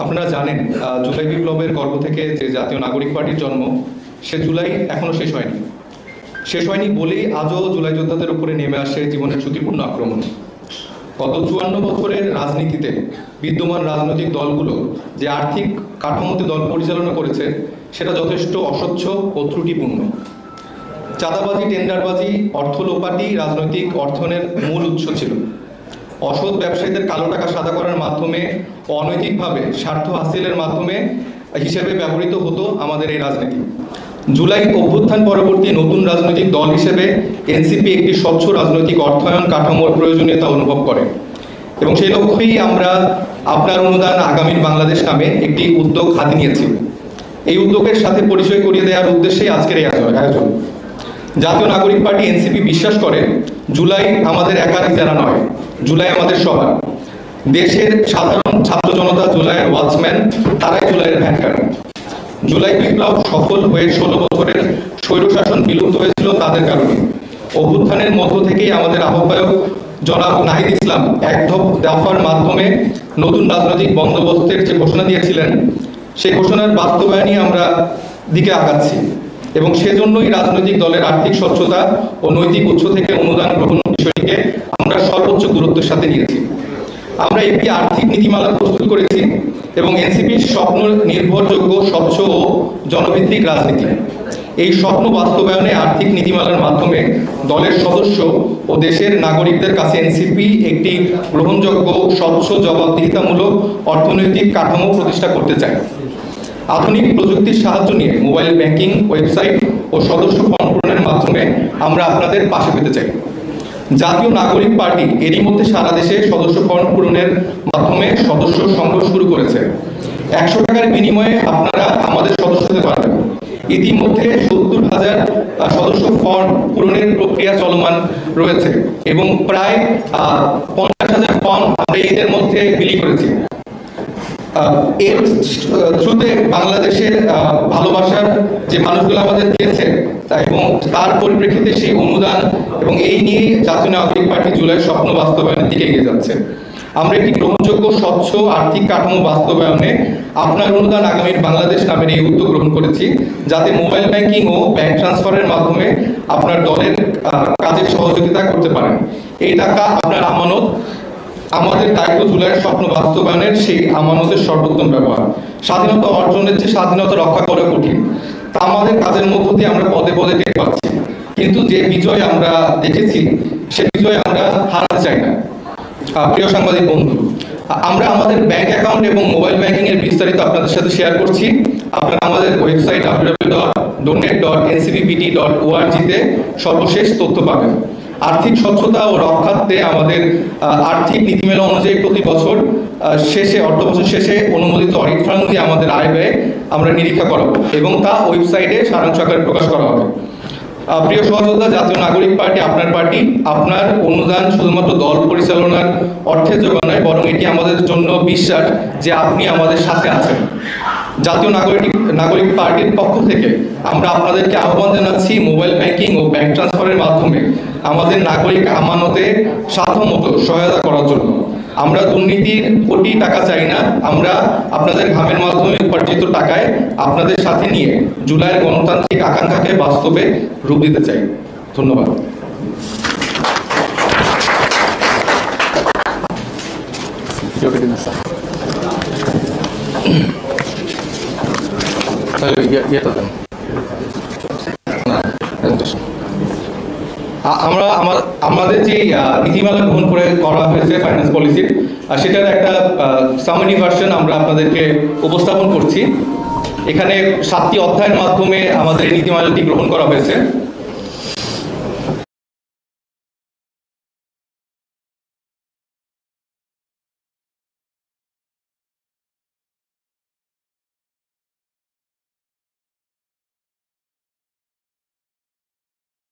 আপনারা জানেন জুলাই বিপ্লবের গর্ভ থেকে যে জাতীয় নাগরিক পার্টির জন্ম, সে জুলাই এখনো শেষ হয়নি বলেই আজও জুলাই যোদ্ধাদের উপরে নেমে আসে জীবনের ঝুঁকিপূর্ণ আক্রমণ। গত 54 বছরের রাজনীতিতে বিদ্যমান রাজনৈতিক দলগুলো যে আর্থিক কাঠামোতে দল পরিচালনা করেছে সেটা যথেষ্ট অস্বচ্ছ ও ত্রুটিপূর্ণ। চাঁদাবাজি, টেন্ডারবাজি, অর্থ লোপাটি রাজনৈতিক অর্থনের মূল উৎস ছিল। অসৎ ব্যবসায়ীদের কালো টাকা সাদা করার মাধ্যমে, অনৈতিকভাবে স্বার্থ হাসিলের মাধ্যমে হিসেবে ব্যবহৃত হতো আমাদের এই রাজনীতি। জুলাই অভ্যুত্থান পরবর্তী নতুন রাজনৈতিক দল হিসেবে এনসিপি একটি স্বচ্ছ রাজনৈতিক অর্থায়ন কাঠামোর প্রয়োজনীয়তা অনুভব করে এবং সেই লক্ষ্যেই আমরা আপনার অনুদান আগামীর বাংলাদেশ নামে একটি উদ্যোগ হাতে নিয়েছি। এই উদ্যোগের সাথে পরিচয় করিয়ে দেওয়ার উদ্দেশ্যেই আজকের এই আয়োজন। জাতীয় নাগরিক পার্টি এনসিপি বিশ্বাস করে জুলাই আমাদের একার ইজারা নয়, জুলাই আমাদের সবার। দেশের সাধারণ ছাত্র জনতা জুলাইয়ের ওয়াচম্যান, তারাই জুলাইয়ের ভ্যানগার। জুলাই বিপ্লব সফল হয়ে 16 বছরের স্বৈরশাসন বিলুপ্ত হয়েছিল তাদের কারণে। অভ্যুত্থানের মধ্য থেকেই আমাদের আহ্বায়ক জনাব নাহিদ ইসলাম এক দফার মাধ্যমে নতুন রাজনৈতিক বন্দোবস্তের যে ঘোষণা দিয়েছিলেন, সেই ঘোষণার বাস্তবায়নই আমরা দিকে আগাচ্ছি এবং সেজন্যই রাজনৈতিক দলের আর্থিক স্বচ্ছতা ও নৈতিক উৎস থেকে অনুদান গ্রহণ বিষয়টিকে আমরা সর্বোচ্চ গুরুত্বের সাথে নিয়েছি। আমরা একটি আর্থিক নীতিমালা প্রস্তুত করেছি এবং এনসিপির স্বপ্ন নির্ভরযোগ্য, স্বচ্ছ ও জনভিত্তিক রাজনীতি। এই স্বপ্ন বাস্তবায়নে আর্থিক নীতিমালার মাধ্যমে দলের সদস্য ও দেশের নাগরিকদের কাছে এনসিপি একটি গ্রহণযোগ্য, স্বচ্ছ, জবাবদিহিতামূলক অর্থনৈতিক কাঠামো প্রতিষ্ঠা করতে চায়। আধুনিক প্রযুক্তির সাহায্য নিয়ে মোবাইল ব্যাংকিং, ওয়েবসাইট ও সদস্য ফর্ম পূরণের মাধ্যমে আমরা আপনাদের পাশে পেতে চাই। জাতীয় নাগরিক পার্টি এরই মধ্যে সারা দেশে সদস্য ফর্ম পূরণের মাধ্যমে সদস্য সংগ্রহ শুরু করেছে। 100 টাকার বিনিময়ে আপনারা আমাদের সদস্য হতে পারবেন। ইতিমধ্যে 70,000 সদস্য ফর্ম পূরণের প্রক্রিয়া চলমান রয়েছে এবং প্রায় 50,000 ফর্ম আমরা এদের মধ্যে বিলি করেছি। এর থ্রুতে বাংলাদেশের ভালোবাসার যে মানুষগুলো আমাদের দিয়েছে এবং তার পরিপ্রেক্ষিতে সেই অনুদান এবং এই নিয়েই জাতীয় নাগরিক পার্টি জুলাই স্বপ্ন বাস্তবায়নের দিকে এগিয়ে যাচ্ছে। আমরা একটি গ্রহণযোগ্য, স্বচ্ছ আর্থিক কাঠামো বাস্তবায়নে আপনার অনুদান আগামীর বাংলাদেশ নামের এই উদ্যোগ গ্রহণ করেছি, যাতে মোবাইল ব্যাংকিং ও ব্যাংক ট্রান্সফারের মাধ্যমে আপনার দলের কাজে সহযোগিতা করতে পারেন। এই টাকা আপনার আমানত, আমাদের দায়িত্ব জুলাইয়ের স্বপ্ন বাস্তবায়নের সেই আমানতের সর্বোত্তম ব্যবহার। স্বাধীনতা অর্জনের যে স্বাধীনতা রক্ষা করা কঠিন, তা আমাদের কাজের মধ্য দিয়ে আমরা পদে পদে টের পাচ্ছি, কিন্তু যে বিজয় আমরা দেখেছি সে বিজয় আমরা হারাতে চাই না। প্রিয় সাংবাদিক বন্ধু, আমরা আমাদের ব্যাংক অ্যাকাউন্ট এবং মোবাইল ব্যাংকিং এর বিস্তারিত আপনাদের সাথে শেয়ার করছি। আপনারা আমাদের ওয়েবসাইট www.donate.ncppt.org তে সর্বশেষ তথ্য পাবেন। আর্থিক স্বচ্ছতা ও রক্ষার্থে আমাদের আর্থিক নীতিমালা অনুযায়ী প্রতি বছর শেষে, অর্থ বছর শেষে অনুমোদিত অডিট ফান্ড দিয়ে আমাদের আয় ব্যয় আমরা নিরীক্ষা করাবো এবং তা ওয়েবসাইটে সারাংশ আকারে প্রকাশ করা হবে। প্রিয় সহযোদ্ধা, জাতীয় নাগরিক পার্টি আপনার পার্টি। আপনার অনুদান শুধুমাত্র দল পরিচালনার অর্থের জোগান নয়, বরং এটি আমাদের জন্য বিশ্বাস যে আপনি আমাদের সাথে আছেন। জাতীয় নাগরিক পার্টির পক্ষ থেকে আমরা আপনাদেরকে আহ্বান জানাচ্ছি মোবাইল ব্যাংকিং ও ব্যাংক ট্রান্সফারের মাধ্যমে আমাদের নাগরিক আমানতে সাধ্যমতো সহায়তা করার জন্য। আমরা দুর্নীতির কোটি টাকা চাই না, আমরা আপনাদের ঘামের মাধ্যমে উপার্জিত টাকায় আপনাদের সাথে নিয়ে জুলাইয়ের গণতান্ত্রিক আকাঙ্ক্ষাকে বাস্তবে রূপ দিতে চাই। ধন্যবাদ। আমাদের যে নীতিমালা গ্রহণ করা হয়েছে ফাইন্যান্স পলিসির, সেটার একটা সামারি ভার্সন আমরা আপনাদেরকে উপস্থাপন করছি। এখানে 7টি অধ্যায়ের মাধ্যমে আমাদের নীতিমালাটি গ্রহণ করা হয়েছে।